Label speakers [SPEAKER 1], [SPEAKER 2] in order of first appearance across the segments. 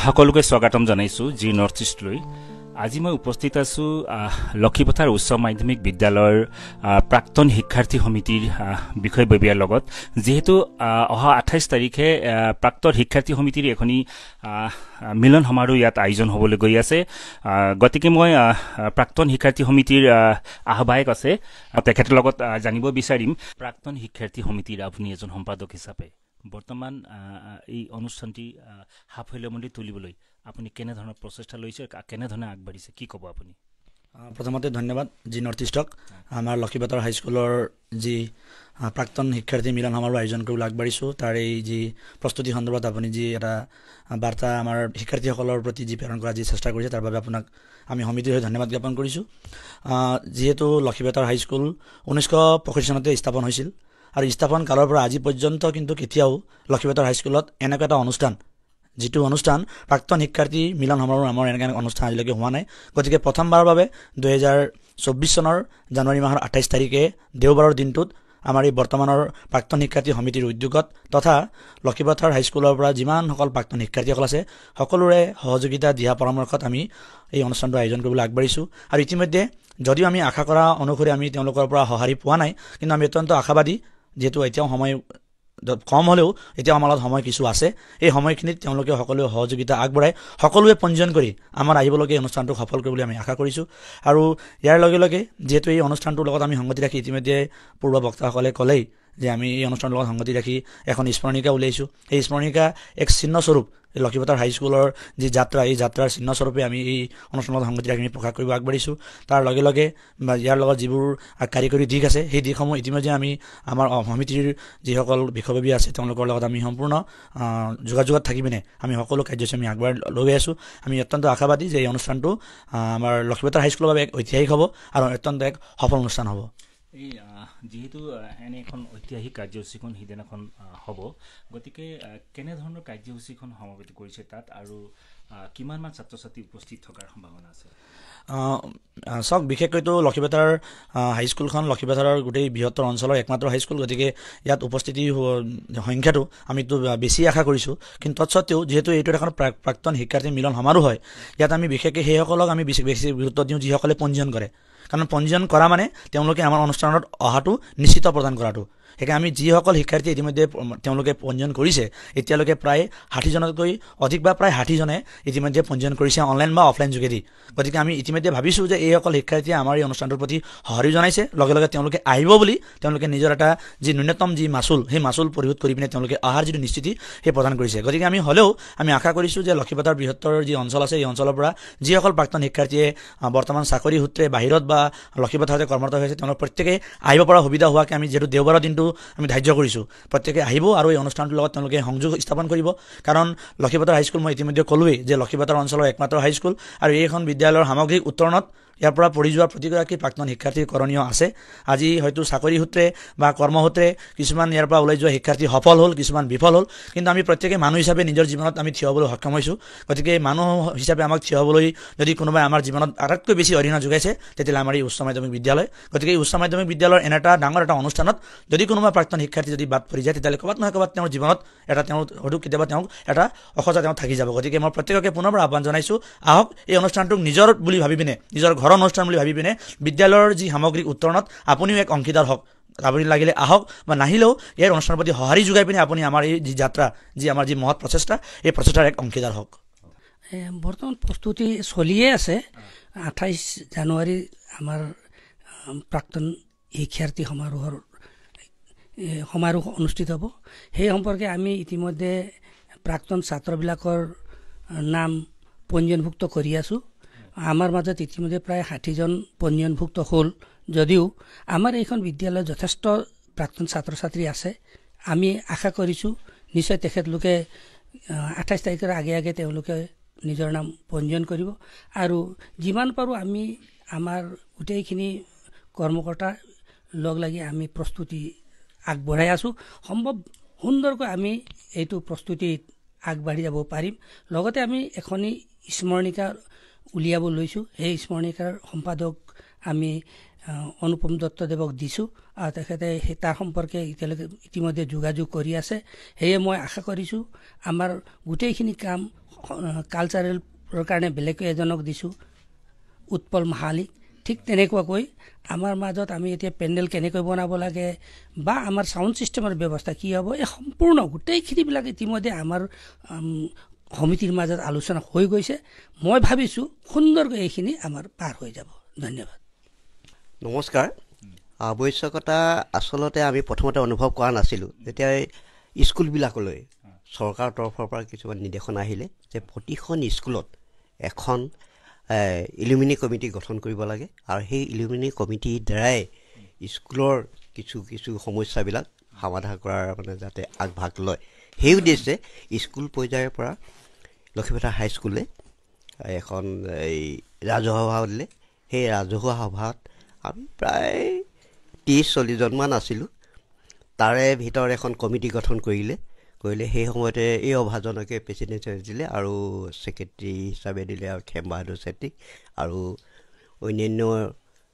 [SPEAKER 1] সকলোকে স্বাগতম জানাইছো G north ইষ্টলৈ। আজি মই উপস্থিত আছো লক্ষীপথাৰ উচ্চ মাধ্যমিক বিদ্যালয়ৰ প্ৰাক্তন শিক্ষাৰ্থী সমিতিৰ বিষয়ববীয়াৰ লগত। যেহেতু অহা 28 তাৰিখে প্ৰাক্তন শিক্ষাৰ্থী সমিতিৰ এখনি মিলন সমাৰোহ ইয়াত আয়োজন হ'বলৈ গৈ আছে। গতিকে মই প্ৰাক্তন শিক্ষাৰ্থী সমিতিৰ আহ্বায়ক আছে তেখেতৰ লগত জানিব বিচাৰিম, প্ৰাক্তন শিক্ষাৰ্থী সমিতিৰ আপুনি এজন সম্পাদক হিচাপে বৰ্তমান এই অনুষ্ঠানটি সাফল্যমণ্ডিত তুলিবলৈ আপুনি কেনে ধৰণৰ প্ৰচেষ্টা লৈছে, কেনে ধৰণে আগবাঢ়িছে, কি ক'ব আপুনি?
[SPEAKER 2] প্ৰথমতে ধন্যবাদ জি নৰ্থ ইষ্টক। আমাৰ লক্ষীপথাৰ হাইস্কুলৰ যি প্ৰাক্তন শিক্ষাৰ্থী মিলন সমাৰোহ আয়োজন কৰিবলৈ আগবাঢ়িছোঁ, তাৰ এই যি প্ৰস্তুতি সন্দৰ্ভত আপুনি যি এটা বাৰ্তা আমাৰ শিক্ষাৰ্থীসকলৰ প্ৰতি যি প্ৰেৰণ কৰা যি চেষ্টা কৰিছে, তাৰ বাবে আপোনাক আমি সমিতিৰ হৈ ধন্যবাদ জ্ঞাপন কৰিছোঁ। যিহেতু লক্ষীপথাৰ হাইস্কুল 1985 চনতে স্থাপন হৈছিল আৰু স্থাপন কালৰ পৰা আজি পৰ্যন্ত কিন্তু কেতিয়াও লক্ষীপথাৰ হাইস্কুলত এনেকুৱা এটা অনুষ্ঠান, যিটো অনুষ্ঠান প্ৰাক্তন শিক্ষাৰ্থী মিলন সমাৰোহ নামৰ এনেকুৱা অনুষ্ঠান আজিলৈকে হোৱা নাই। গতিকে প্ৰথমবাৰৰ বাবে 2024 চনৰ জানুৱাৰী মাহৰ 28 তাৰিখে দেওবাৰৰ দিনটোত আমাৰ এই বৰ্তমানৰ প্ৰাক্তন শিক্ষাৰ্থী সমিতিৰ উদ্যোগত তথা লক্ষীপথাৰ হাইস্কুলৰ পৰা যিমানসকল প্ৰাক্তন শিক্ষাৰ্থীসকল আছে সকলোৰে সহযোগিতা দিয়া পৰামৰ্শত আমি এই অনুষ্ঠানটো আয়োজন কৰিবলৈ আগবাঢ়িছোঁ। আৰু ইতিমধ্যে যদিও আমি আশা কৰা অনুসৰি আমি তেওঁলোকৰ পৰা সঁহাৰি পোৱা নাই, কিন্তু আমি অত্যন্ত আশাবাদী, যিহেতু এতিয়াও সময় কম হ'লেও এতিয়াও আমাৰ লগত সময় কিছু আছে। এই সময়খিনিত তেওঁলোকে সকলোৱে সহযোগিতা আগবঢ়াই সকলোৱে পঞ্জীয়ন কৰি আমাৰ আহিবলগীয়া অনুষ্ঠানটো সফল কৰিবলৈ আমি আশা কৰিছোঁ। আৰু ইয়াৰ লগে লগে যিহেতু এই অনুষ্ঠানটোৰ লগত আমি সংগতি ৰাখি ইতিমধ্যে পূৰ্ব বক্তাসকলে ক'লেই যে আমি এই অনুষ্ঠানৰ লগত সংগতি ৰাখি এখন স্মৰণিকা উলিয়াইছোঁ। এই স্মৰণিকা এক চিহ্নস্বৰূপ লক্ষীপথাৰ হাইস্কুলৰ যি যাত্ৰা, এই যাত্ৰাৰ চিহ্নস্বৰূপে আমি এই অনুষ্ঠানৰ লগত সংগতি ৰাখি আমি প্ৰকাশ কৰিব আগবাঢ়িছোঁ। তাৰ লগে লগে ইয়াৰ লগত যিবোৰ কাৰিকৰী দিশ আছে, সেই দিশসমূহ ইতিমধ্যে আমি আমাৰ সমিতিৰ যিসকল বিষয়ববীয়া আছে তেওঁলোকৰ লগত আমি সম্পূৰ্ণ যোগাযোগত থাকি পিনে আমি সকলো কাৰ্যসূচী আমি আগবঢ়াই লৈ গৈ আছোঁ। আমি অত্যন্ত আশাবাদী যে এই অনুষ্ঠানটো আমাৰ লক্ষীপথাৰ হাইস্কুলৰ বাবে এক ঐতিহাসিক হ'ব আৰু অত্যন্ত এক সফল অনুষ্ঠান হ'ব।
[SPEAKER 1] এই যিহেতু এনে এখন ঐতিহাসিক কাৰ্যসূচীখন সিদিনাখন হ'ব, গতিকে কেনেধৰণৰ কাৰ্যসূচীখন সমাগত কৰিছে তাত আৰু কিমানমান ছাত্ৰ ছাত্ৰী উপস্থিত থকাৰ সম্ভাৱনা আছে?
[SPEAKER 2] চাওক, বিশেষকৈতো লক্ষীপথাৰ হাইস্কুলখন লক্ষীপথাৰৰ গোটেই বৃহত্তৰ অঞ্চলৰ একমাত্ৰ হাইস্কুল। গতিকে ইয়াত উপস্থিতি সংখ্যাটো আমিতো বেছি আশা কৰিছোঁ, কিন্তু তৎসত্ত্বেও যিহেতু এইটো এখন প্ৰাক্তন শিক্ষাৰ্থী মিলন সমাৰোহ হয়, ইয়াত আমি বিশেষকৈ সেইসকলক আমি বেছি গুৰুত্ব দিওঁ যিসকলে পঞ্জীয়ন কৰে। কাৰণ পঞ্জীয়ন কৰা মানে তেওঁলোকে আমাৰ অনুষ্ঠানত অহাটো নিশ্চিত প্ৰদান কৰাটো। সেইকাৰণে আমি যিসকল শিক্ষাৰ্থী ইতিমধ্যে তেওঁলোকে পঞ্জীয়ন কৰিছে, এতিয়ালৈকে প্ৰায় 60জনতকৈ অধিক বা প্ৰায় 60জনে ইতিমধ্যে পঞ্জীয়ন কৰিছে অনলাইন বা অফলাইন যোগেদি। গতিকে আমি ইতিমধ্যে ভাবিছোঁ যে এইসকল শিক্ষাৰ্থীয়ে আমাৰ এই অনুষ্ঠানটোৰ প্ৰতি সঁহাৰি জনাইছে, লগে লগে তেওঁলোকে আহিব বুলি তেওঁলোকে নিজৰ এটা যি ন্যূনতম যি মাচুল, সেই মাচুল পৰিশোধ কৰি পিনে তেওঁলোকে অহাৰ যিটো নিশ্চিতি সেই প্ৰদান কৰিছে। গতিকে আমি হ'লেও আমি আশা কৰিছোঁ যে লক্ষীপথাৰ বৃহত্তৰ যি অঞ্চল আছে, এই অঞ্চলৰ পৰা যিসকল প্ৰাক্তন শিক্ষাৰ্থীয়ে বৰ্তমান চাকৰি সূত্ৰে বাহিৰত বা লক্ষীপথাৰতে কৰ্মৰত হৈছে, তেওঁলোক প্ৰত্যেকেই আহিব পৰা সুবিধা হোৱাকৈ আমি যিহেতু দেওবাৰৰ দিনটো আমি ধাৰ্য কৰিছোঁ, প্ৰত্যেকে আহিব আৰু এই অনুষ্ঠানটোৰ লগত তেওঁলোকে সংযোগ স্থাপন কৰিব। কাৰণ লক্ষীপথাৰ হাইস্কুল মই ইতিমধ্যে ক'লোৱেই যে লক্ষীপথাৰ অঞ্চলৰ একমাত্ৰ হাইস্কুল আৰু এইখন বিদ্যালয়ৰ সামগ্ৰিক উত্তৰণত ইয়াৰ পৰা পঢ়ি যোৱা প্ৰতিগৰাকী প্ৰাক্তন শিক্ষাৰ্থীৰ কৰণীয় আছে। আজি হয়তো চাকৰি সূত্ৰে বা কৰ্মসূত্ৰে কিছুমান ইয়াৰ পৰা ওলাই যোৱা শিক্ষাৰ্থী সফল হ'ল, কিছুমান বিফল হ'ল, কিন্তু আমি প্ৰত্যেকে মানুহ হিচাপে নিজৰ জীৱনত আমি থিয় হ'বলৈ সক্ষম হৈছোঁ। গতিকে মানুহ হিচাপে আমাক থিয় হ'বলৈ যদি কোনোবাই আমাৰ জীৱনত আটাইতকৈ বেছি অৰিহণা যোগাইছে, তেতিয়াহ'লে আমাৰ এই উচ্চ মাধ্যমিক বিদ্যালয়। গতিকে এই উচ্চ মাধ্যমিক বিদ্যালয়ৰ এনে এটা ডাঙৰ এটা অনুষ্ঠানত যদি কোনোবা প্ৰাক্তন শিক্ষাৰ্থী যদি বাদ পৰি যায়, তেতিয়াহ'লে ক'ৰবাত নহয় ক'ৰবাত তেওঁৰ জীৱনত এটা তেওঁ হয়তো কেতিয়াবা তেওঁক এটা অসজা তেওঁ থাকি যাব। গতিকে মই প্ৰত্যেককে পুনৰ আহ্বান জনাইছোঁ, আহক এই অনুষ্ঠানটোক নিজৰ বুলি ভাবি পিনে, নিজৰ ঘৰৰ অনুষ্ঠান বুলি ভাবি পিনে বিদ্যালয়ৰ যি সামগ্ৰিক উত্তৰণত আপুনিও এক অংশীদাৰ হওক। আপুনি লাগিলে আহক বা নাহিলেও ইয়াৰ অনুষ্ঠানৰ প্ৰতি সঁহাৰি যোগাই পিনে আপুনি আমাৰ এই যি যাত্ৰা, যি আমাৰ যি মহৎ প্ৰচেষ্টা, এই প্ৰচেষ্টাৰ এক অংশীদাৰ হওক।
[SPEAKER 3] বৰ্তমান প্ৰস্তুতি চলিয়ে আছে। 28 জানুৱাৰী আমাৰ প্ৰাক্তন শিক্ষাৰ্থী সমাৰোহ অনুষ্ঠিত হ'ব। সেই সম্পৰ্কে আমি ইতিমধ্যে প্ৰাক্তন ছাত্ৰবিলাকৰ নাম পঞ্জীয়নভুক্ত কৰি আছোঁ। আমাৰ মাজত ইতিমধ্যে প্ৰায় 60জন পঞ্জীয়নভুক্ত হ'ল। যদিও আমাৰ এইখন বিদ্যালয়ত যথেষ্ট প্ৰাক্তন ছাত্ৰ ছাত্ৰী আছে, আমি আশা কৰিছোঁ নিশ্চয় তেখেতলোকে 28 তাৰিখৰ আগে আগে তেওঁলোকে নিজৰ নাম পঞ্জীয়ন কৰিব। আৰু যিমান পাৰোঁ আমি আমাৰ গোটেইখিনি কৰ্মকৰ্তা লগ লাগি আমি প্ৰস্তুতি আগবঢ়াই আছোঁ। সম্ভৱ সুন্দৰকৈ আমি এইটো প্ৰস্তুতিত আগবাঢ়ি যাব পাৰিম। লগতে আমি এখনি স্মৰণিকা উলিয়াব লৈছোঁ। সেই স্মৰণিকাৰ সম্পাদক আমি অনুপম দত্তদেৱক দিছোঁ আৰু তেখেতে তাৰ সম্পৰ্কে এতিয়ালৈকে ইতিমধ্যে যোগাযোগ কৰি আছে। সেয়ে মই আশা কৰিছোঁ আমাৰ গোটেইখিনি কাম কালচাৰেলৰ কাৰণে বেলেগকৈ এজনক দিছোঁ, উৎপল মাহালিক। ঠিক তেনেকুৱাকৈ আমাৰ মাজত আমি এতিয়া পেণ্ডেল কেনেকৈ বনাব লাগে বা আমাৰ ছাউণ্ড ছিষ্টেমৰ ব্যৱস্থা কি হ'ব, এই সম্পূৰ্ণ গোটেইখিনিবিলাক ইতিমধ্যে আমাৰ সমিতিৰ মাজত আলোচনা হৈ গৈছে। মই ভাবিছোঁ সুন্দৰকৈ এইখিনি আমাৰ পাৰ হৈ যাব। ধন্যবাদ।
[SPEAKER 4] নমস্কাৰ। আৱশ্যকতা আচলতে আমি প্ৰথমতে অনুভৱ কৰা নাছিলোঁ। যেতিয়া স্কুলবিলাকলৈ চৰকাৰৰ তৰফৰ পৰা কিছুমান নিৰ্দেশনা আহিলে যে প্ৰতিখন স্কুলত এখন এলুমিনি কমিটি গঠন কৰিব লাগে আৰু সেই এলুমিনি কমিটিৰ দ্বাৰাই স্কুলৰ কিছু কিছু সমস্যাবিলাক সমাধান কৰাৰ মানে যাতে আগভাগ লয়, সেই উদ্দেশ্যে স্কুল পৰ্যায়ৰ পৰা লক্ষীপথাৰ হাইস্কুলে এখন এই ৰাজহুৱা সভা দিলে। সেই ৰাজহুৱা সভাত আমি প্ৰায় 30-40জনমান আছিলোঁ। তাৰে ভিতৰত এখন কমিটি গঠন কৰিলে। সেই সময়তে এই অভাজনকে প্ৰেচিডেণ্ট দিলে আৰু ছেক্ৰেটেৰী হিচাপে দিলে আৰু খেম বাহাদুৰ চেত্ৰীক, আৰু অন্যান্য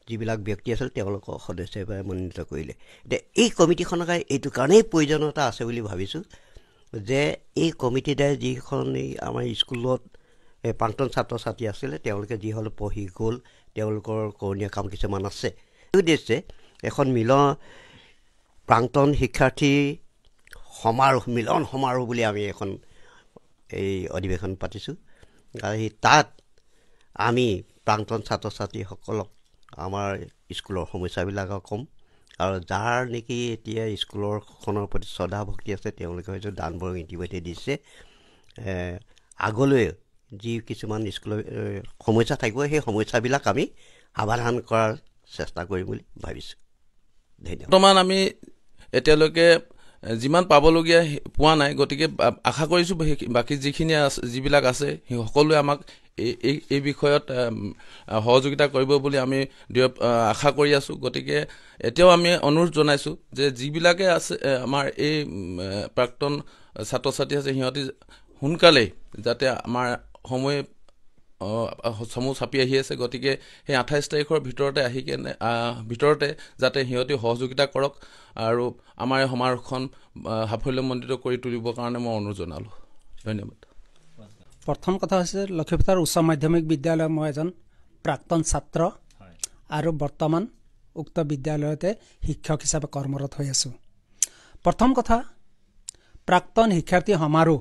[SPEAKER 4] যিবিলাক ব্যক্তি আছিল তেওঁলোকক সদস্য হিচাপে মনোনীত কৰিলে। এতিয়া এই কমিটিখনক এইটো কাৰণেই প্ৰয়োজনীয়তা আছে বুলি ভাবিছোঁ যে এই কমিটিৰ দ্বাৰাই যিখন আমাৰ স্কুলত প্ৰাক্তন ছাত্ৰ ছাত্ৰী আছিলে তেওঁলোকে যিসকল পঢ়ি গ'ল, তেওঁলোকৰ কৰণীয় কাম কিছুমান আছে। সেই উদ্দেশ্যে এখন প্ৰাক্তন শিক্ষাৰ্থী মিলন সমাৰোহ বুলি আমি এখন এই অধিৱেশন পাতিছোঁ। আৰু সেই তাত আমি প্ৰাক্তন ছাত্ৰ ছাত্ৰীসকলক আমাৰ স্কুলৰ সমস্যাবিলাকক ক'ম, আৰু যাৰ নেকি এতিয়া স্কুলৰখনৰ প্ৰতি শ্ৰদ্ধা ভক্তি আছে তেওঁলোকে হয়তো দান বৰং ইতিমধ্যে দিছে। আগলৈ যি কিছুমান স্কুলৰ সমস্যা থাকিব সেই সমস্যাবিলাক আমি সমাধান কৰাৰ চেষ্টা কৰিম বুলি ভাবিছোঁ। ধন্যবাদ।
[SPEAKER 5] বৰ্তমান আমি এতিয়ালৈকে যিমান পাবলগীয়া পোৱা নাই, গতিকে আশা কৰিছোঁ বাকী যিবিলাক আছে সেই সকলোৱে আমাক এই বিষয়ত সহযোগিতা কৰিব বুলি আমি আশা কৰি আছোঁ। গতিকে এতিয়াও আমি অনুৰোধ জনাইছোঁ যে যিবিলাকে আছে আমাৰ এই প্ৰাক্তন ছাত্ৰ ছাত্ৰী আছে সিহঁতি সোনকালেই যাতে আমাৰ সময় চমু চাপি আহি আছে, গতিকে সেই 28 তাৰিখৰ ভিতৰতে যাতে সিহঁতি সহযোগিতা কৰক আৰু আমাৰ এই সমাৰোহখন সাফল্যমণ্ডিত কৰি তুলিবৰ কাৰণে মই অনুৰোধ জনালোঁ। ধন্যবাদ।
[SPEAKER 6] প্ৰথম কথা হৈছে লক্ষীপথাৰ উচ্চ মাধ্যমিক বিদ্যালয়ৰ মই এজন প্ৰাক্তন ছাত্ৰ আৰু বৰ্তমান উক্ত বিদ্যালয়তে শিক্ষক হিচাপে কৰ্মৰত হৈ আছোঁ। প্ৰথম কথা, প্ৰাক্তন শিক্ষাৰ্থী সমাৰোহ,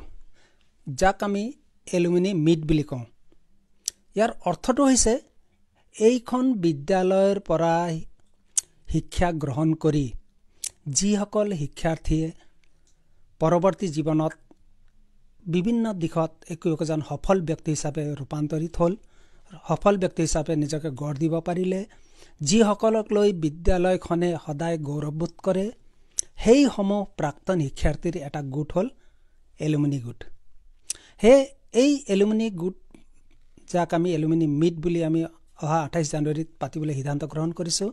[SPEAKER 6] যাক আমি এলুমিনি মিট বুলি কওঁ, ইয়াৰ অৰ্থটো হৈছে এইখন বিদ্যালয়ৰ পৰা শিক্ষা গ্ৰহণ কৰি যিসকল শিক্ষাৰ্থীয়ে পৰৱৰ্তী জীৱনত বিভিন্ন দিশত একোজন সফল ব্যক্তি হিচাপে ৰূপান্তৰিত হ'ল, সফল ব্যক্তি হিচাপে নিজকে গঢ় দিব পাৰিলে, যিসকলক লৈ বিদ্যালয়খনে সদায় গৌৰৱবোধ কৰে, সেইসমূহ প্ৰাক্তন শিক্ষাৰ্থীৰ এটা গোট হ'ল এলুমিনি গোট। এই এলুমিনি গোট, যাক আমি এলুমিনি মিট বুলি আমি অহা 28 জানুৱাৰীত পাতিবলৈ সিদ্ধান্ত গ্ৰহণ কৰিছোঁ,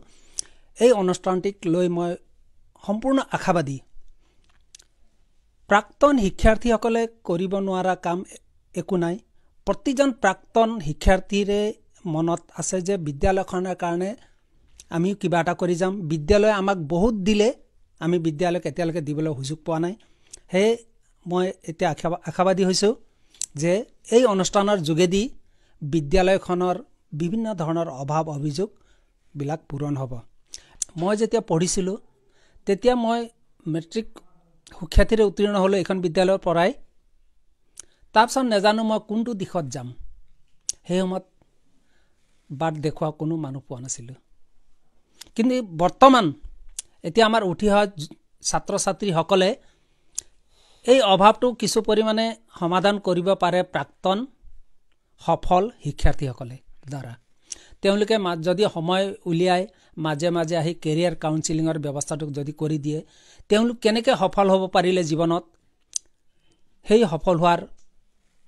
[SPEAKER 6] এই অনুষ্ঠানটিক লৈ মই সম্পূৰ্ণ আশাবাদী। প্ৰাক্তন শিক্ষাৰ্থীসকলে কৰিব নোৱাৰা কাম একো নাই। প্ৰতিজন প্ৰাক্তন শিক্ষাৰ্থীৰে মনত আছে যে বিদ্যালয়খনৰ কাৰণে আমিও কিবা এটা কৰি যাম। বিদ্যালয়ে আমাক বহুত দিলে, আমি বিদ্যালয়ক এতিয়ালৈকে দিবলৈ সুযোগ পোৱা নাই। সেয়ে মই এতিয়া আশাবাদী হৈছোঁ যে এই অনুষ্ঠানৰ যোগেদি বিদ্যালয়খনৰ বিভিন্ন ধৰণৰ অভাৱ অভিযোগবিলাক পূৰণ হ'ব। মই যেতিয়া পঢ়িছিলোঁ তেতিয়া মই মেট্ৰিক সুখ্যাতিৰে উত্তীৰ্ণ হ'লোঁ এইখন বিদ্যালয়ৰ পৰাই। তাৰপিছত নাজানো মই কোনটো দিশত যাম। সেই সময়ত বাট দেখুওৱা কোনো মানুহ পোৱা নাছিলোঁ। কিন্তু বৰ্তমান এতিয়া আমাৰ উঠি অহা ছাত্ৰ ছাত্ৰীসকলে এই অভাৱটো কিছু পৰিমাণে সমাধান কৰিব পাৰে প্ৰাক্তন সফল শিক্ষাৰ্থীসকলে দ্বাৰা। তেওঁলোকে যদি সময় উলিয়াই মাজে মাজে আহি কেৰিয়াৰ কাউন্সিলিঙৰ ব্যৱস্থাটো যদি কৰি দিয়ে, তেওঁলোক কেনেকৈ সফল হ'ব পাৰিলে জীৱনত, সেই সফল হোৱাৰ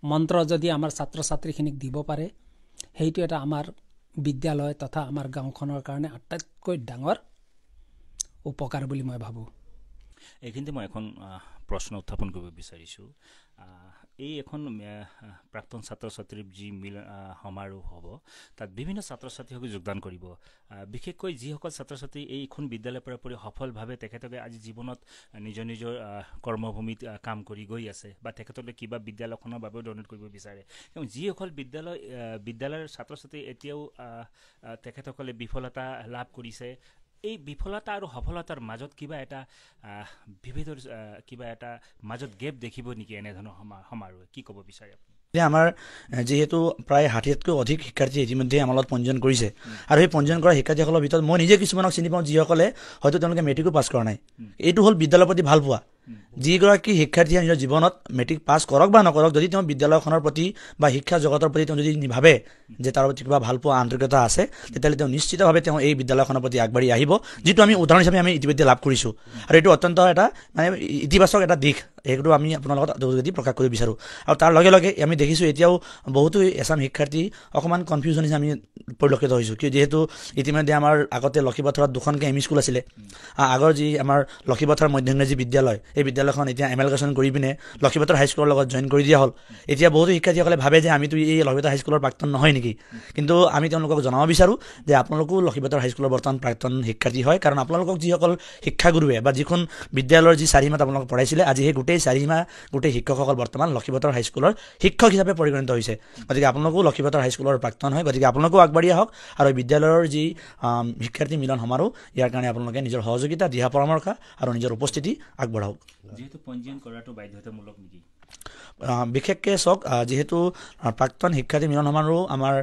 [SPEAKER 6] মন্ত্ৰ যদি আমাৰ ছাত্ৰ ছাত্ৰীখিনিক দিব পাৰে, সেইটো এটা আমাৰ বিদ্যালয় তথা আমাৰ গাঁওখনৰ কাৰণে আটাইতকৈ ডাঙৰ উপকাৰ বুলি মই ভাবোঁ।
[SPEAKER 1] এইখিনিতে মই এখন প্ৰশ্ন উত্থাপন কৰিব বিচাৰিছোঁ এই এখন প্ৰাক্তন ছাত্ৰ ছাত্ৰীৰ যি সমাৰোহ হ'ব তাত বিভিন্ন ছাত্ৰ ছাত্ৰীসকলে যোগদান কৰিব বিশেষকৈ যিসকল ছাত্ৰ ছাত্ৰী এইখন বিদ্যালয়ৰ পৰা পঢ়ি সফলভাৱে তেখেতলোকে আজি জীৱনত নিজৰ নিজৰ কৰ্মভূমিত কাম কৰি গৈ আছে বা তেখেতলোকে কিবা বিদ্যালয়খনৰ বাবেও ডনেট কৰিব বিচাৰে এবং যিসকল বিদ্যালয়ৰ ছাত্ৰ ছাত্ৰী এতিয়াও তেখেতসকলে বিফলতা লাভ কৰিছে এই বিফলতা আৰু সফলতাৰ মাজত কিবা এটা বিভেদৰ কিবা এটা মাজত গেপ দেখিব নেকি এনেধৰণৰ সমাৰোহ কি ক'ব বিচাৰে আপুনি
[SPEAKER 2] আমাৰ যেহেতু প্ৰায় 60তকৈ অধিক শিক্ষাৰ্থী ইতিমধ্যে আমাৰ লগত পঞ্জীয়ন কৰিছে আৰু সেই পঞ্জীয়ন কৰা শিক্ষাৰ্থীসকলৰ ভিতৰত মই নিজে কিছুমানক চিনি পাওঁ যিসকলে হয়তো তেওঁলোকে মেট্ৰিকো পাছ কৰা নাই এইটো হ'ল বিদ্যালয়ৰ প্ৰতি ভাল পোৱা যিগৰাকী শিক্ষাৰ্থীয়ে নিজৰ জীৱনত মেট্ৰিক পাছ কৰক বা নকৰক যদি তেওঁ বিদ্যালয়খনৰ প্ৰতি বা শিক্ষা জগতৰ প্ৰতি তেওঁ যদি ভাবে যে তাৰ প্ৰতি কিবা ভাল পোৱা আন্তৰিকতা আছে তেতিয়াহ'লে তেওঁ নিশ্চিতভাৱে তেওঁ এই বিদ্যালয়খনৰ প্ৰতি আগবাঢ়ি আহিব যিটো আমি উদাহৰণ হিচাপে আমি ইতিমধ্যে লাভ কৰিছোঁ আৰু এইটো অত্যন্ত এটা মানে ইতিবাচক এটা দিশ সেইটো আমি আপোনাৰ লগত যদি প্ৰকাশ কৰিব বিচাৰোঁ আৰু তাৰ লগে লগে আমি দেখিছোঁ এতিয়াও বহুতো এছাম শিক্ষাৰ্থী অকণমান কনফিউজন হিচাপে আমি পৰিলক্ষিত হৈছোঁ কি যিহেতু ইতিমধ্যে আমাৰ আগতে লক্ষীপথাৰত দুখনকৈ এম ই স্কুল আছিলে আগৰ যি আমাৰ লক্ষীপথাৰ মধ্য ইংৰাজী বিদ্যালয় এই বিদ্যালয়খন এতিয়া এমেলগেশ্যন কৰি পিনে লক্ষীপথাৰ হাইস্কুলৰ লগত জইন কৰি দিয়া হ'ল এতিয়া বহুতো শিক্ষাৰ্থীসকলে ভাবে যে আমিতো এই লক্ষীপথাৰ হাইস্কুলৰ প্ৰাক্তন নহয় নেকি কিন্তু আমি তেওঁলোকক জনাব বিচাৰোঁ যে আপোনালোকো লক্ষীপথাৰ হাইস্কুলৰ বৰ্তমান প্ৰাক্তন শিক্ষাৰ্থী হয় কাৰণ আপোনালোকক যিসকল শিক্ষাগুৰুৱে বা যিখন বিদ্যালয়ৰ যি চাৰিমাত আপোনালোকক পঢ়াইছিলে আজি সেই গোটেই চাৰিমাহ গোটেই শিক্ষকসকল বৰ্তমান লক্ষীপথাৰ হাইস্কুলৰ শিক্ষক হিচাপে পৰিগণিত হৈছে গতিকে আপোনালোকো লক্ষীপথাৰ হাইস্কুলৰ প্ৰাক্তন হয় গতিকে আপোনালোকো আগবাঢ়ি আহক আৰু বিদ্যালয়ৰ যি শিক্ষাৰ্থী মিলন সমাৰোহ ইয়াৰ কাৰণে আপোনালোকে নিজৰ সহযোগিতা দিহা পৰামৰ্শ আৰু নিজৰ উপস্থিতি আগবঢ়াওক
[SPEAKER 1] যেহেতু পঞ্জীয়ন কৰাটো বাধ্যতামূলক নেকি
[SPEAKER 2] বিশেষকৈ চাওক যিহেতু প্ৰাক্তন শিক্ষাৰ্থী মিলন সমাৰোহ আমাৰ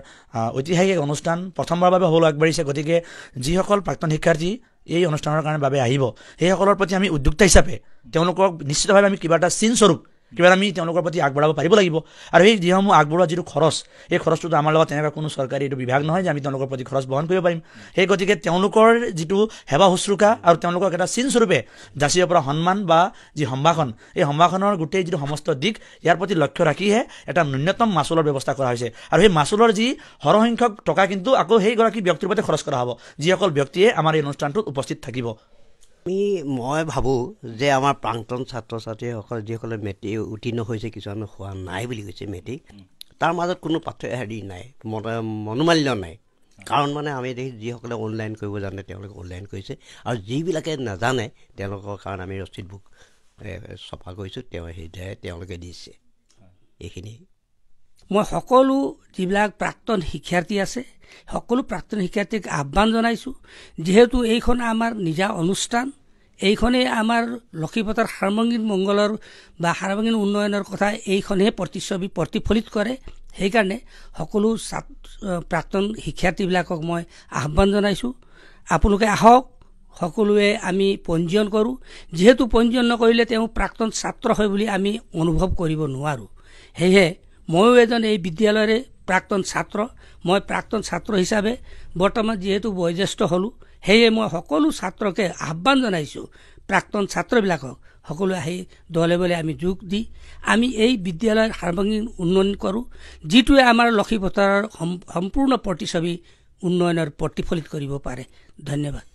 [SPEAKER 2] ঐতিহাসিক অনুষ্ঠান প্ৰথমবাৰৰ বাবে হ'বলৈ আগবাঢ়িছে গতিকে যিসকল প্ৰাক্তন শিক্ষাৰ্থী এই অনুষ্ঠানৰ কাৰণে বাবে আহিব সেইসকলৰ প্ৰতি আমি উদ্যোক্তা হিচাপে তেওঁলোকক নিশ্চিতভাৱে আমি কিবা এটা চিনস্বৰূপ কিবা আমি তেওঁলোকৰ প্ৰতি আগবঢ়াব পাৰিব লাগিব আৰু এই যিসমূহ আগবঢ়োৱা যিটো খৰচ এই খৰচটোতো আমাৰ লগত তেনেকুৱা কোনো চৰকাৰী এইটো বিভাগ নহয় যে আমি তেওঁলোকৰ প্ৰতি খৰচ বহন কৰিব পাৰিম সেই গতিকে তেওঁলোকৰ যিটো সেৱা শুশ্ৰূষা আৰু তেওঁলোকক এটা চিনস্বৰূপে যাচিব পৰা সন্মান বা যি সম্ভাষণ এই সম্ভাষণৰ গোটেই যিটো সমস্ত দিশ ইয়াৰ প্ৰতি লক্ষ্য ৰাখিহে এটা ন্যূনতম মাচুলৰ ব্যৱস্থা কৰা হৈছে আৰু সেই মাচুলৰ যি সৰহসংখ্যক টকা কিন্তু আকৌ সেইগৰাকী ব্যক্তিৰ প্ৰতি খৰচ কৰা হ'ব যিসকল ব্যক্তিয়ে আমাৰ এই অনুষ্ঠানটোত উপস্থিত থাকিব
[SPEAKER 4] মই ভাবোঁ যে আমাৰ প্ৰাক্তন ছাত্ৰ ছাত্ৰীসকল যিসকলে মেট্ৰিক উত্তীৰ্ণ হৈছে কিছুমানে হোৱা নাই বুলি কৈছে মেট্ৰিক তাৰ মাজত কোনো হেৰি নাই মনোমালিন্য নাই কাৰণ মানে আমি দেখি যিসকলে অনলাইন কৰিব জানে তেওঁলোকে অনলাইন কৰিছে আৰু যিবিলাকে নাজানে তেওঁলোকৰ কাৰণে আমি ৰচিদ বুক চফা কৰিছোঁ তেওঁলোকে দিছে এইখিনি
[SPEAKER 3] মই সকলো যিবিলাক প্ৰাক্তন শিক্ষাৰ্থী আছে সকলো প্ৰাক্তন শিক্ষাৰ্থীক আহ্বান জনাইছোঁ যিহেতু এইখন আমাৰ নিজা অনুষ্ঠান এইখনেই আমাৰ লক্ষীপথাৰ সাৰ্বজনীন মংগলৰ বা সাৰ্বজনীন উন্নয়নৰ কথা এইখনেই প্ৰতিফলিত কৰে সেইকাৰণে সকলো প্ৰাক্তন শিক্ষাৰ্থীবিলাকক মই আহ্বান জনাইছোঁ আপোনালোকে আহক সকলোৱে আমি পঞ্জীয়ন কৰোঁ যিহেতু পঞ্জীয়ন নকৰিলে তেওঁ প্ৰাক্তন ছাত্ৰ হয় বুলি আমি অনুভৱ কৰিব নোৱাৰোঁ সেয়েহে ময়ো এজন এই বিদ্যালয়ৰে প্ৰাক্তন ছাত্ৰ মই প্ৰাক্তন ছাত্ৰ হিচাপে বৰ্তমান যিহেতু বয়োজ্যেষ্ঠ হ'লোঁ সেয়ে মই সকলো ছাত্ৰকে আহ্বান জনাইছোঁ প্ৰাক্তন ছাত্ৰবিলাকক সকলোৱে আহি দলে বলে আমি যোগ দি আমি এই বিদ্যালয়ৰ সাৰ্বজনীন উন্নয়ন কৰোঁ যিটোৱে আমাৰ লক্ষীপথাৰৰ সম্পূৰ্ণ প্ৰতিচ্ছবি উন্নয়নৰ প্ৰতিফলিত কৰিব পাৰে ধন্যবাদ